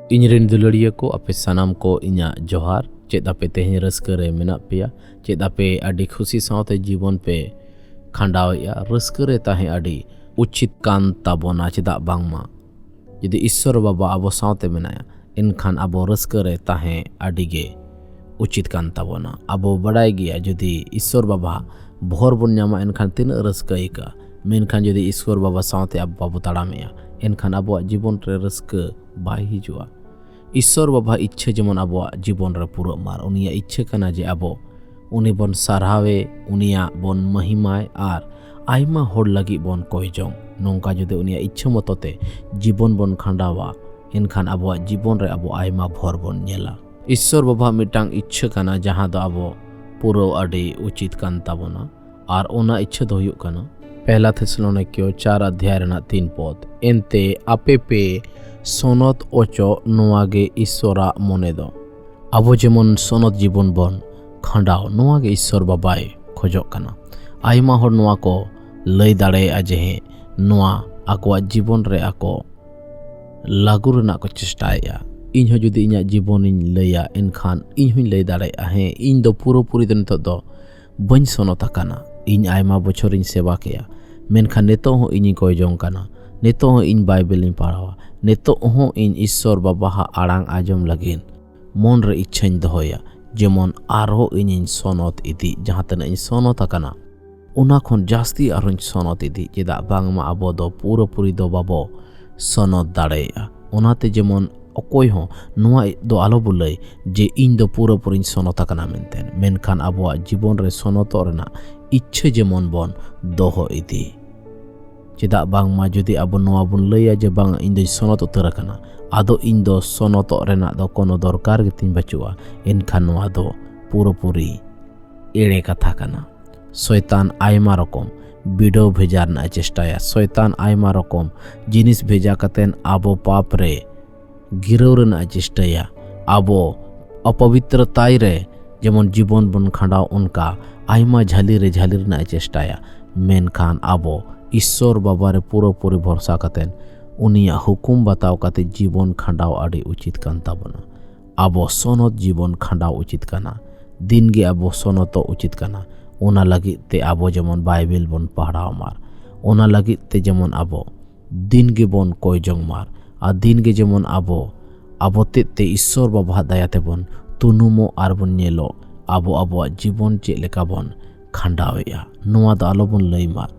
Inyirin duluriya ko ape sanam ko inya johar ced ape tehny raska re menak peya ced ape adi khusi saute जीवन पे khandau ya raska re tahe adi uchit kan tabona cedak bangma jadi Ishwar Baba abo saute menaya enkhan abo raska re tahe adi ge uchit kan tabona abo badai gaya jadi Ishwar Baba bhor bon nyama enkhan tinak raska ika menkan jadi Ishwar Baba saute abo babu tadameya enkhan abo जीवन re raska bai hijua Ishwar Baba इच्छा जेमन आबो जीवन रे पूरा मार उनिया इच्छा कना जे आबो उनी बन सारहावे उनिया बन महिमाय आर आयमा होड़ लगी बन कोयजों नोंका जुदे उनिया इच्छा मतोते जीवन बन खंडावा एनखान आबो जीवन रे आबो आयमा भर बन नेला Ishwar Baba मिटांग इच्छा कना जहां दो आबो पूरा अडी उचित कान ताबोना आर ओना इच्छा दो हुयुग कना पहला थेसलोनिकियो 4 अध्याय रना 3 पद एनते आपे पे सोनत ओचो नोआगे ईश्वरा मने दो आबो जेमन सोनत जीवन बन खंडाव नोआगे Ishwar Babaय खोजो कना आयमा हर नोआ को लय दाड़े आजे नोआ आकोआ जीवन रे आको लागू रना को चेष्टाया इन जुदी इन्या जीवन इन लया एनखान इन हुई लय दाड़े हे इन दो पूरी दिन तो दो बन सोनत कना इन आयमा बछर इन सेवा किया मेनखान नेतो हो इनी कोय जों कना नेतो हो इन बाइबल इन पढ़ावा नेतो हो इन Ishwar Baba हा आड़ांग आजम लगिन मन रे इच्छाñ दोहोया जेमन आरो इन सोनत इदी जहां तना इन सोनत कना उना खन जास्ती आरो सोनत इदी चेदा बांगमा आबो दो पूरी दो बाबो सोनत दाड़ेया ओनाते जेमन अकोय हो नोआ दो आलो बुलय जे इन दो पूरी सोनत कना मेनतेन मेनखान आबो जीवन रे सोनत रेना इच्छा जेमन बन दोहो इदी चेदा बांगमा जुदी आबो नोआ बुन लया जे बांग इन दो सोनत उतर कना आदो इन दो सोनत रेना दो कोनो दरकार गितिन बचुआ एनखान नोआ दो पूरी एड़े कथा कना शैतान आयमा रकम बिडो भेजार ना चेष्टाया शैतान आयमा रकम जिनिस भेजा कतेन आबो पाप रे गिरव रेना चेष्टाया आबो अपवित्रताय रे जेमन जीवन बन खंडाव उनका आयमा झाली रेना चेष्टाया मेनखान आबो Ishwar Baba रे पूरी भरोसा कतेन उनिया हुकुम बताव कते जीवन खंडाव आड़ी उचित कान ताबना आबो सोनत जीवन खंडाव उचित काना दिन गे आबो सोनत उचित काना ओना लगी ते आबो जेमन बाइबल बन पढ़ाव मार ओना लगी ते जेमन आबो दिन गे बन कोय जों मार आ दिन गे जेमन आबो ते Ishwar Baba दयाते बन तुनुमो आर बन नेलो आबो जीवन चे लेका बन खंडावेया नोआ द आलो बन लय मार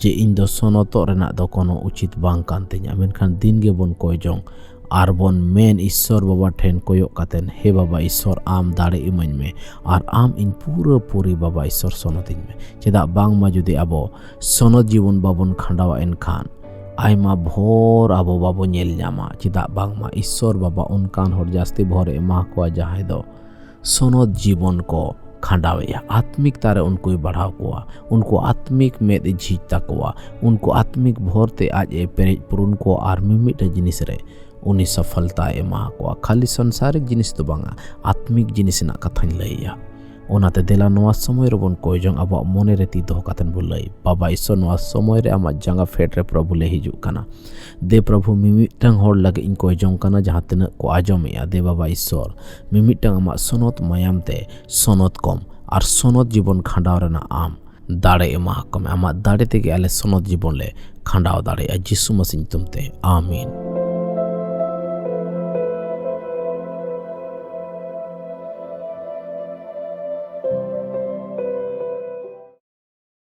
जे इन दो सोनत रेना दो कोनो उचित बांग कान तिया मेनखान दिन गे बन कोय जों आर बन मेन Ishwar Baba ठेन कोयक कातेन हे बाबा Ishwar आम दाड़े इमाñ में आर आम इन पूरी बाबा Ishwar सोनत इñ में चेदा बांग मा जुदी आबो सोनत जीवन बाबन खंडावा एनखान आयमा भोर आबो बाबो नेल ᱧᱟᱢᱟ चेदा बांग मा Ishwar Baba उनकान हर जास्ती भोर एमा कोआ जहाय दो सोनत जीवन को खंडावेया आत्मिक तारे उनको बढ़ाव कोआ उनको आत्मिक मेद झीज तकवा उनको आत्मिक भोरते आज ए पेरेज पुरुन को आर मिमिट जिनिस रे उनी सफलता एमा कोआ खाली संसारिक जिनिस तो बांगा आत्मिक जिनिस ना कथाñ लैया ओनाते देला नोआ समय रबन कोयजों अब मने रे ती दोह कातन बुलै बाबा Ishwar नोआ समय रे आमा जंगा फेट रे प्रभु ले हिजु कना दे प्रभु मिमिटang हर लगे इन कोयजों कना जहां तना को आजमेया दे बाबा Ishwar मिमिटang आमा सोनत मायाम ते सोनत कम आर सोनत जीवन खंडाव रेना आम दाड़े एमा कम आमा दाड़े तेगे आले सोनत जीवन ले खंडाव दाड़े जिसु मसीह तुमते आमीन।